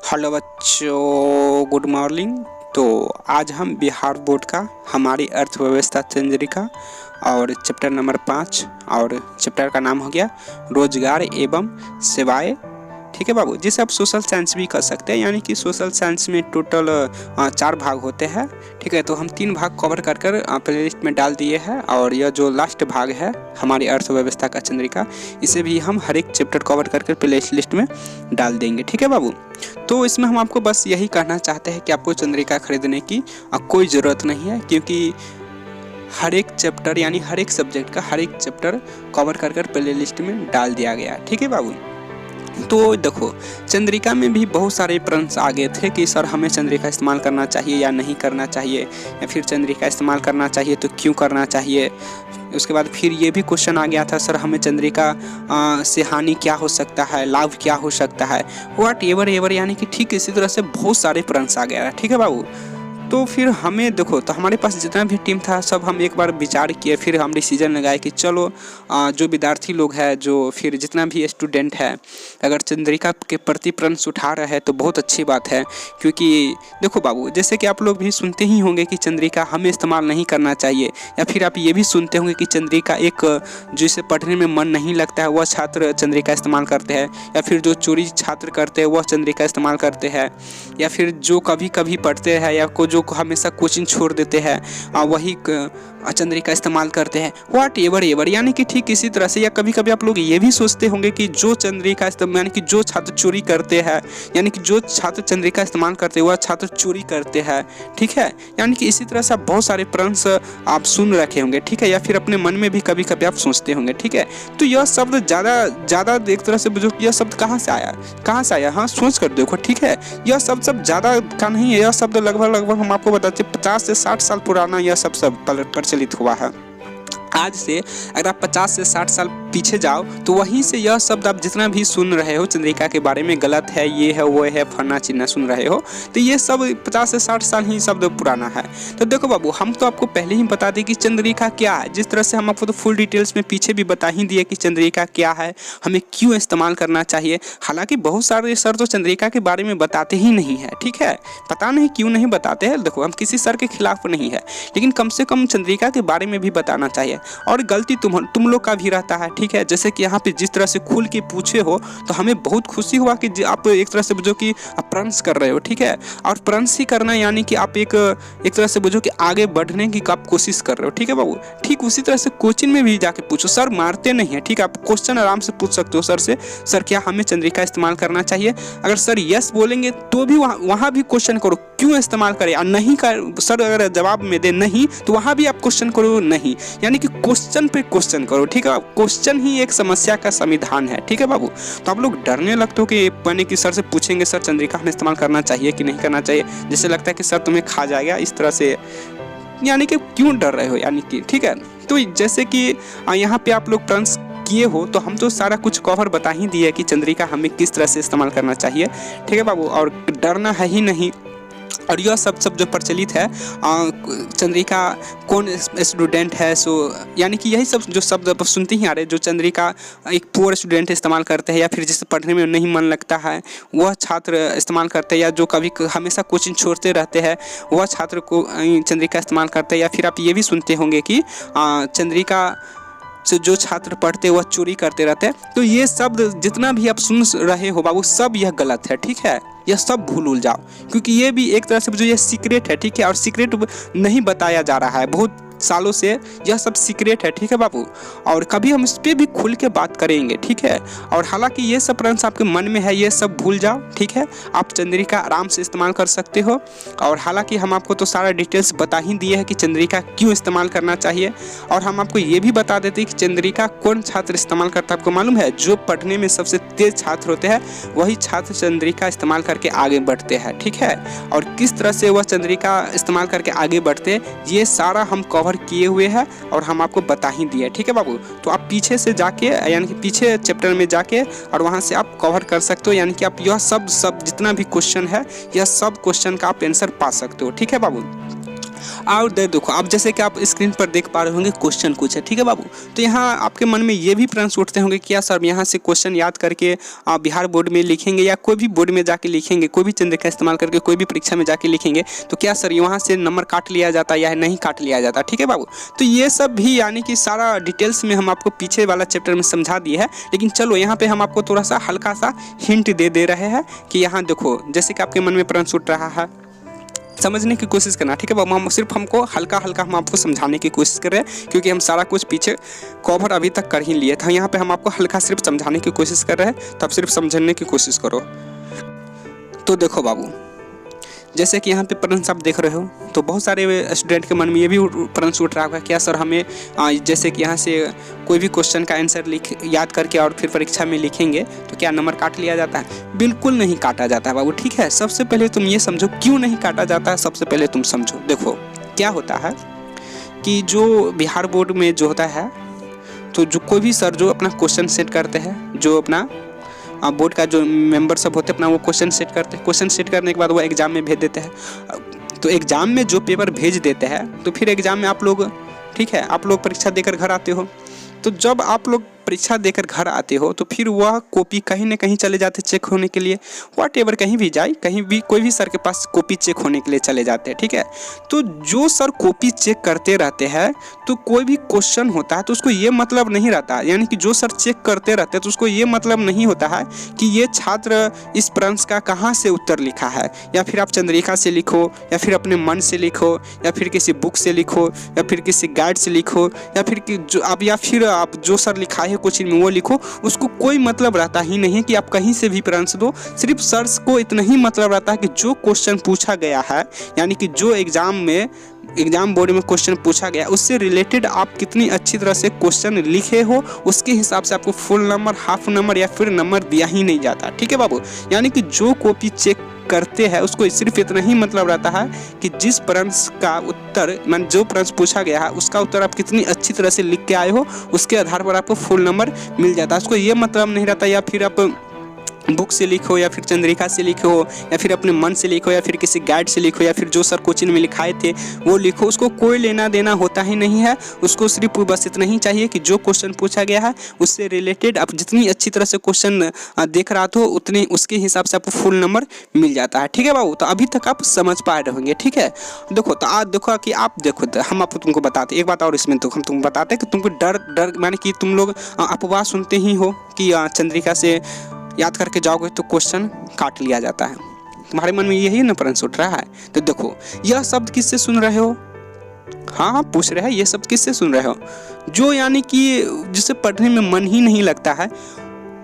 Hello बच्चों, good morning. तो आज हम बिहार बोर्ड का हमारी अर्थव्यवस्था चंद्रिका और चैप्टर नंबर 5 और चैप्टर का नाम हो गया रोजगार एवं सेवाएं। ठीक है बाबू, जिसे आप सोशल साइंस भी कर सकते हैं, यानी कि सोशल साइंस में टोटल 4 भाग होते हैं। ठीक है, तो हम 3 भाग कवर कर प्लेलिस्ट में डाल दिए हैं, और यह जो लास्ट भाग है हमारी अर्थव्यवस्था का चंद्रिका, इसे भी हम हर एक चैप्टर कवर कर प्लेलिस्ट में डाल देंगे। ठीक है बाबू, तो इसमें हम आपको बस यही कहना चाहते हैं कि आपको चंद्रिका खरीदने की कोई ज़रूरत नहीं है, क्योंकि हर एक चैप्टर यानी हर एक सब्जेक्ट का हर एक चैप्टर कवर कर प्लेलिस्ट में डाल दिया गया। ठीक है बाबू, तो देखो चंद्रिका में भी बहुत सारे प्रश्न आ गए थे कि सर हमें चंद्रिका इस्तेमाल करना चाहिए या नहीं करना चाहिए, या फिर चंद्रिका इस्तेमाल करना चाहिए तो क्यों करना चाहिए। उसके बाद फिर ये भी क्वेश्चन आ गया था, सर हमें चंद्रिका से हानि क्या हो सकता है, लाभ क्या हो सकता है, व्हाट एवर, यानी कि ठीक इसी तरह से बहुत सारे प्रश्न आ गया। ठीक है बाबू, तो फिर हमें देखो, तो हमारे पास जितना भी टीम था सब हम एक बार विचार किए, फिर हम डिसीजन लगाए कि चलो जो विद्यार्थी लोग हैं, जो फिर जितना भी स्टूडेंट है, अगर चंद्रिका के प्रति प्रश्न उठा रहे हैं तो बहुत अच्छी बात है। क्योंकि देखो बाबू, जैसे कि आप लोग भी सुनते ही होंगे कि चंद्रिका हमें इस्तेमाल नहीं करना चाहिए, या फिर आप ये भी सुनते होंगे कि चंद्रिका एक जिसे पढ़ने में मन नहीं लगता है वह छात्र चंद्रिका इस्तेमाल करते हैं, या फिर जो चोरी छात्र करते हैं वह चंद्रिका इस्तेमाल करते हैं, या फिर जो कभी कभी पढ़ते हैं या जो हमेशा कोचिंग छोड़ देते हैं वही चंद्रिका इस्तेमाल करते हैं, व्हाट एवर, यानी कि ठीक इसी तरह से। या कभी कभी आप लोग ये भी सोचते होंगे कि जो चंद्रिका इस्तेमाल यानी कि जो छात्र चोरी करते हैं, यानी कि जो छात्र चंद्रिका इस्तेमाल करते हैं वह छात्र चोरी करते हैं। ठीक है, यानी कि इसी तरह से आप बहुत सारे प्रश्न आप सुन रखे होंगे। ठीक है, या फिर अपने मन में भी कभी कभी आप सोचते होंगे। ठीक है, तो यह शब्द ज़्यादा एक तरह से बुझो, यह शब्द कहाँ से आया, हाँ सोच कर देखो। ठीक है, यह सब ज़्यादा का नहीं है, यह शब्द लगभग हम आपको बताते 50 से 60 साल पुराना यह सब प्रचलित हुआ है। आज से अगर आप 50 से 60 साल पीछे जाओ तो वहीं से यह शब्द आप जितना भी सुन रहे हो चंद्रिका के बारे में, गलत है, ये है, वो है, फन्ना चिन्ह सुन रहे हो, तो ये सब 50 से 60 साल ही शब्द पुराना है। तो देखो बाबू, हम तो आपको पहले ही बता दें कि चंद्रिका क्या है। जिस तरह से हम आपको तो फुल डिटेल्स में पीछे भी बता ही दिए कि चंद्रिका क्या है, हमें क्यों इस्तेमाल करना चाहिए। हालांकि बहुत सारे सर तो चंद्रिका के बारे में बताते ही नहीं है। ठीक है, पता नहीं क्यों नहीं बताते हैं। देखो, हम किसी सर के खिलाफ नहीं है, लेकिन कम से कम चंद्रिका के बारे में भी बताना चाहिए। और गलती तुम लोग का भी रहता है। ठीक है, जैसे कि यहाँ पे जिस तरह से खुल के पूछे हो तो हमें बहुत खुशी हुआ कि आप एक तरह से बुझो कि आप प्रंस कर रहे हो। ठीक है, और प्रंस ही करना यानी कि आप एक तरह से बुझो कि आगे बढ़ने की आप कोशिश कर रहे हो। ठीक है बाबू, ठीक उसी तरह से कोचिंग में भी जाके पूछो, सर मारते नहीं है। ठीक है, आप क्वेश्चन आराम से पूछ सकते हो सर से, सर क्या हमें चंद्रिका इस्तेमाल करना चाहिए। अगर सर यस बोलेंगे तो भी वहाँ भी क्वेश्चन करो क्यों इस्तेमाल करें, और नहीं कर सर अगर जवाब में दे नहीं तो वहाँ भी आप क्वेश्चन करो नहीं, यानी कि क्वेश्चन पे क्वेश्चन करो। ठीक है, क्वेश्चन ही एक समस्या का समाधान है। ठीक है बाबू, तो आप लोग डरने लगते हो कि मैंने कि सर से पूछेंगे सर चंद्रिका हमें इस्तेमाल करना चाहिए कि नहीं करना चाहिए, जैसे लगता है कि सर तुम्हें खा जाएगा, इस तरह से, यानी कि क्यों डर रहे हो, यानी कि ठीक है। तो जैसे कि यहाँ पे आप लोग प्रश्न किए हो तो हम तो सारा कुछ कवर बता ही दिए कि चंद्रिका हमें किस तरह से इस्तेमाल करना चाहिए। ठीक है बाबू, और डरना है ही नहीं। और यह सब जो प्रचलित है, चंद्रिका कौन स्टूडेंट है, सो यानी कि यही सब जो शब्द आप सुनते ही आ रहे हैं, जो चंद्रिका एक पुअर स्टूडेंट इस्तेमाल करते हैं, या फिर जिसे पढ़ने में नहीं मन लगता है वह छात्र इस्तेमाल करते हैं, या जो कभी हमेशा कोचिंग छोड़ते रहते हैं वह छात्र को चंद्रिका इस्तेमाल करते हैं। या फिर आप ये भी सुनते होंगे कि चंद्रिका से जो छात्र पढ़ते वह चोरी करते रहते हैं। तो ये शब्द जितना भी आप सुन रहे हो बाबू, सब यह गलत है। ठीक है, यह सब भूल जाओ, क्योंकि ये भी एक तरह से जो ये सीक्रेट है। ठीक है, और सीक्रेट नहीं बताया जा रहा है बहुत सालों से, यह सब सीक्रेट है। ठीक है बाबू, और कभी हम इस पर भी खुल के बात करेंगे। ठीक है, और हालांकि ये सब प्रश्न आपके मन में है, ये सब भूल जाओ। ठीक है, आप चंद्रिका आराम से इस्तेमाल कर सकते हो। और हालांकि हम आपको तो सारा डिटेल्स बता ही दिए हैं कि चंद्रिका क्यों इस्तेमाल करना चाहिए। और हम आपको ये भी बता देते हैं कि चंद्रिका कौन छात्र इस्तेमाल करता है। आपको मालूम है, जो पढ़ने में सबसे तेज छात्र होते हैं वही छात्र चंद्रिका इस्तेमाल करके आगे बढ़ते हैं। ठीक है, और किस तरह से वह चंद्रिका इस्तेमाल करके आगे बढ़ते ये सारा हम कवर किए हुए हैं और हम आपको बता ही दिए। ठीक है बाबू, तो आप पीछे से जाके यानी कि पीछे चैप्टर में जाके और वहां से आप कवर कर सकते हो, यानी कि आप यह सब जितना भी क्वेश्चन है यह सब क्वेश्चन का आप आंसर पा सकते हो। ठीक है बाबू, और इधर देखो, आप जैसे कि आप स्क्रीन पर देख पा रहे होंगे क्वेश्चन कुछ है, ठीक है बाबू। तो यहाँ आपके मन में ये भी प्रश्न उठते होंगे क्या सर यहाँ से क्वेश्चन याद करके आप बिहार बोर्ड में लिखेंगे या कोई भी बोर्ड में जाके लिखेंगे, कोई भी चंद्रिका का इस्तेमाल करके कोई भी परीक्षा में जाके लिखेंगे, तो क्या सर यहाँ से नंबर काट लिया जाता या नहीं काट लिया जाता, ठीक है बाबू। तो ये सब भी यानी कि सारा डिटेल्स में हम आपको पीछे वाला चैप्टर में समझा दिए है, लेकिन चलो यहाँ पे हम आपको थोड़ा सा हल्का सा हिंट दे रहे हैं कि यहाँ देखो, जैसे कि आपके मन में प्रश्न उठ रहा है, समझने की कोशिश करना, ठीक है बाबू। हम सिर्फ हमको हल्का हल्का हम आपको समझाने की कोशिश कर रहे हैं, क्योंकि हम सारा कुछ पीछे कवर अभी तक कर ही लिए था। यहाँ पे हम आपको हल्का सिर्फ समझाने की कोशिश कर रहे हैं, तो आप सिर्फ समझने की कोशिश करो। तो देखो बाबू, जैसे कि यहाँ पे प्रश्न आप देख रहे हो, तो बहुत सारे स्टूडेंट के मन में ये भी प्रश्न उठ रहा होगा क्या सर हमें जैसे कि यहाँ से कोई भी क्वेश्चन का आंसर याद करके और फिर परीक्षा में लिखेंगे तो क्या नंबर काट लिया जाता है? बिल्कुल नहीं काटा जाता है बाबू, ठीक है। सबसे पहले तुम ये समझो क्यों नहीं काटा जाता है, सबसे पहले तुम समझो। देखो क्या होता है कि जो बिहार बोर्ड में जो होता है, तो जो कोई भी सर जो अपना क्वेश्चन सेट करते हैं, जो अपना बोर्ड का जो मेंबर सब होते हैं अपना वो क्वेश्चन सेट करते हैं। क्वेश्चन सेट करने के बाद वो एग्ज़ाम में भेज देते हैं। तो एग्ज़ाम में जो पेपर भेज देते हैं, तो फिर एग्ज़ाम में आप लोग, ठीक है, आप लोग परीक्षा देकर घर आते हो। तो जब आप लोग परीक्षा देकर घर आते हो तो फिर वह कॉपी कहीं ना कहीं चले जाते चेक होने के लिए, व्हाटएवर कहीं भी जाए, कहीं भी कोई भी सर के पास कॉपी चेक होने के लिए चले जाते हैं, ठीक है। तो जो सर कॉपी चेक करते रहते हैं, तो कोई भी क्वेश्चन होता है तो उसको ये मतलब नहीं रहता, यानी कि जो सर चेक करते रहते हैं तो उसको ये मतलब नहीं होता है कि ये छात्र इस प्रश्न का कहाँ से उत्तर लिखा है, या फिर आप चंद्रिका से लिखो, या फिर अपने मन से लिखो, या फिर किसी बुक से लिखो, या फिर किसी गाइड से लिखो, या फिर आप जो सर लिखा है क्वेश्चन में वो लिखो। उसको कोई मतलब रहता ही नहीं है कि आप कहीं से भी प्रश्न दो, सिर्फ सर को इतना ही मतलब रहता है कि जो क्वेश्चन पूछा गया है, यानी कि जो एग्जाम बोर्ड में क्वेश्चन पूछा गया उससे रिलेटेड आप कितनी अच्छी तरह से क्वेश्चन लिखे हो, उसके हिसाब से आपको फुल नंबर, हाफ नंबर या फिर नंबर दिया ही नहीं जाता, ठीक है बाबू। यानी कि जो कॉपी चेक करते हैं उसको सिर्फ इतना ही मतलब रहता है कि जिस प्रश्न का उत्तर, मान जो प्रश्न पूछा गया है उसका उत्तर आप कितनी अच्छी तरह से लिख के आए हो, उसके आधार पर आपको फुल नंबर मिल जाता है। उसको ये मतलब नहीं रहता या फिर आप बुक से लिखो, या फिर चंद्रिका से लिखो, या फिर अपने मन से लिखो, या फिर किसी गाइड से लिखो, या फिर जो सर कोचिंग में लिखाए थे वो लिखो, उसको कोई लेना देना होता ही नहीं है। उसको सिर्फ बस इतना ही चाहिए कि जो क्वेश्चन पूछा गया है उससे रिलेटेड आप जितनी अच्छी तरह से क्वेश्चन देख रहा हो उतने उसके हिसाब से आपको फुल नंबर मिल जाता है, ठीक है बाबू। तो अभी तक आप समझ पा रहे होंगे, ठीक है। देखो तो आज देखो कि आप देखो, हम आप तुमको बताते एक बात और, इसमें तो हम तुमको बताते कि तुमको डर माने कि तुम लोग अफवाह सुनते ही हो कि चंद्रिका से याद करके जाओगे तो क्वेश्चन काट लिया जाता है। तुम्हारे मन में यही ना प्रश्न उठ रहा है। तो देखो यह शब्द किससे सुन रहे हो? हाँ पूछ रहे हैं, ये शब्द किससे सुन रहे हो? जो यानी कि जिसे पढ़ने में मन ही नहीं लगता है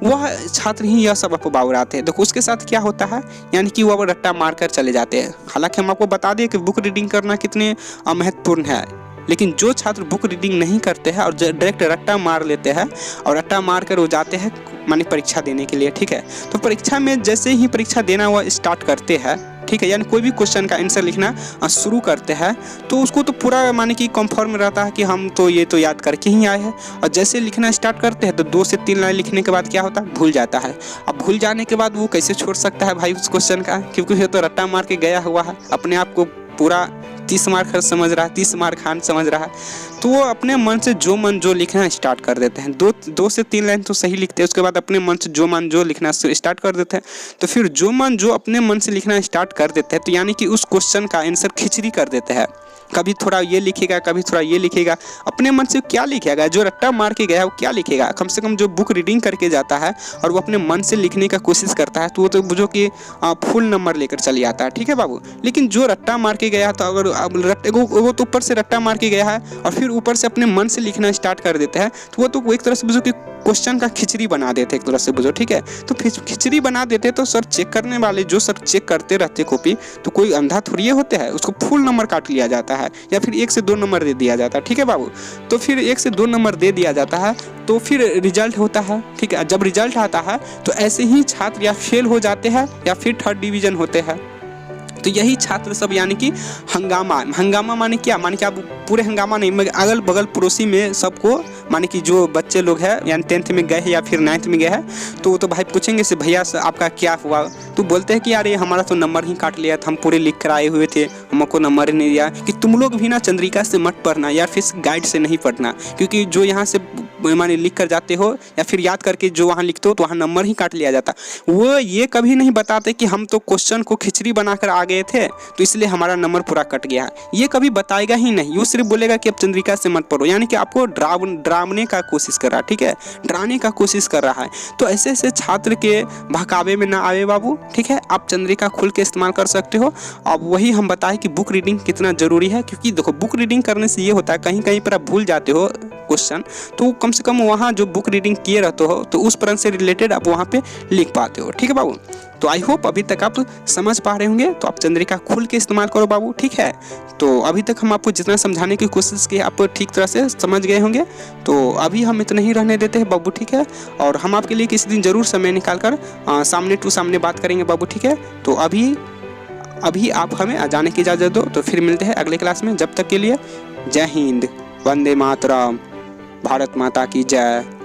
वह छात्र ही यह सब अफवाह उड़ाते हैं। देखो उसके साथ क्या होता है, यानी कि वह रट्टा मार कर चले जाते हैं। हालांकि हम आपको बता दें कि बुक रीडिंग करना कितने महत्वपूर्ण है, लेकिन जो छात्र बुक रीडिंग नहीं करते हैं और डायरेक्ट रट्टा मार लेते हैं और रट्टा मार कर वो जाते हैं माने परीक्षा देने के लिए, ठीक है। तो परीक्षा में जैसे ही परीक्षा देना वह स्टार्ट करते हैं, ठीक है, यानी कोई भी क्वेश्चन का आंसर लिखना शुरू करते हैं तो उसको तो पूरा माने कि कंफर्म रहता है कि हम तो ये तो याद करके ही आए हैं। और जैसे लिखना स्टार्ट करते हैं तो 2 से 3 लाइन लिखने के बाद क्या होता है, भूल जाता है। अब भूल जाने के बाद वो कैसे छोड़ सकता है भाई उस क्वेश्चन का, क्योंकि ये तो रट्टा मार के गया हुआ है, अपने आप को पूरा 30 मार्क समझ रहा है, 30 मार्क खान समझ रहा है। तो वो अपने मन से जो लिखना स्टार्ट कर देते हैं। 2 से 3 लाइन तो सही लिखते हैं, उसके बाद अपने मन से जो लिखना स्टार्ट कर देते हैं। तो फिर जो अपने मन से लिखना स्टार्ट कर देते हैं तो यानी कि उस क्वेश्चन का आंसर खिचड़ी कर देते हैं। कभी थोड़ा ये लिखेगा, कभी थोड़ा ये लिखेगा, अपने मन से क्या लिखेगा, जो रट्टा मार के गया है वो क्या लिखेगा। कम से कम जो बुक रीडिंग करके जाता है और वो अपने मन से लिखने का कोशिश करता है तो वो तो बुझो कि फुल नंबर लेकर चली आता है, ठीक है बाबू। लेकिन जो रट्टा मार के गया तो अगर वो तो ऊपर से रट्टा मार के गया है और फिर ऊपर से अपने मन से लिखना स्टार्ट कर देता है तो वो तो एक तरह से बुझो कि क्वेश्चन का खिचड़ी बना देते एक तरह से बुझो, ठीक है। तो खिचड़ी बना देते तो सर चेक करने वाले जो सर चेक करते रहते कॉपी, तो कोई अंधा थोड़ी होते हैं, उसको फुल नंबर काट लिया जाता है या फिर 1 से 2 नंबर दे दिया जाता है, ठीक है बाबू। तो फिर 1 से 2 नंबर दे दिया जाता है तो फिर रिजल्ट होता है, ठीक है। जब रिजल्ट आता है तो ऐसे ही छात्र या फेल हो जाते हैं या फिर 3rd डिवीजन होते हैं, तो यही छात्र सब यानी कि हंगामा माने क्या, माने कि आप पूरे हंगामा नहीं, मगर अगल बगल पड़ोसी में सबको, माने कि जो बच्चे लोग हैं यानी 10th में गए हैं या फिर 9th में गए हैं, तो वो तो भाई पूछेंगे से भैया से आपका क्या हुआ, तो बोलते हैं कि यार ये हमारा तो नंबर ही काट लिया था, हम पूरे लिख कर आए हुए थे, हमको नंबर ही नहीं दिया। कि तुम लोग भी ना चंद्रिका से मत पढ़ना यार, फिर गाइड से नहीं पढ़ना, क्योंकि जो यहाँ से माने लिख कर जाते हो या फिर याद करके जो वहाँ लिखते हो तो वहाँ नंबर ही काट लिया जाता। वो ये कभी नहीं बताते कि हम तो क्वेश्चन को खिचड़ी बनाकर आ गए थे तो इसलिए हमारा नंबर पूरा कट गया, ये कभी बताएगा ही नहीं। वो सिर्फ बोलेगा कि अब चंद्रिका से मत पढ़ो, यानी कि आपको डराने का कोशिश कर रहा है, ठीक है, डराने का कोशिश कर रहा है। तो ऐसे ऐसे छात्र के बहकावे में ना आवे बाबू, ठीक है। आप चंद्रिका खुल के इस्तेमाल कर सकते हो। अब वही हम बताएं कि बुक रीडिंग कितना ज़रूरी है, क्योंकि देखो बुक रीडिंग करने से ये होता है कहीं कहीं पर आप भूल जाते हो क्वेश्चन, तो कम से कम वहाँ जो बुक रीडिंग किए रहते हो तो उस प्रश्न से रिलेटेड आप वहाँ पे लिख पाते हो, ठीक है बाबू। तो आई होप अभी तक आप समझ पा रहे होंगे, तो आप चंद्रिका खुल के इस्तेमाल करो बाबू, ठीक है। तो अभी तक हम आपको जितना समझाने की कोशिश की आप ठीक तरह से समझ गए होंगे, तो अभी हम इतना ही रहने देते हैं बाबू, ठीक है। और हम आपके लिए किसी दिन ज़रूर समय निकाल कर सामने टू सामने बात करेंगे बाबू, ठीक है। तो अभी आप हमें जाने की इजाज़त दो, तो फिर मिलते हैं अगले क्लास में। जब तक के लिए जय हिंद, वंदे मातरम, भारत माता की जय।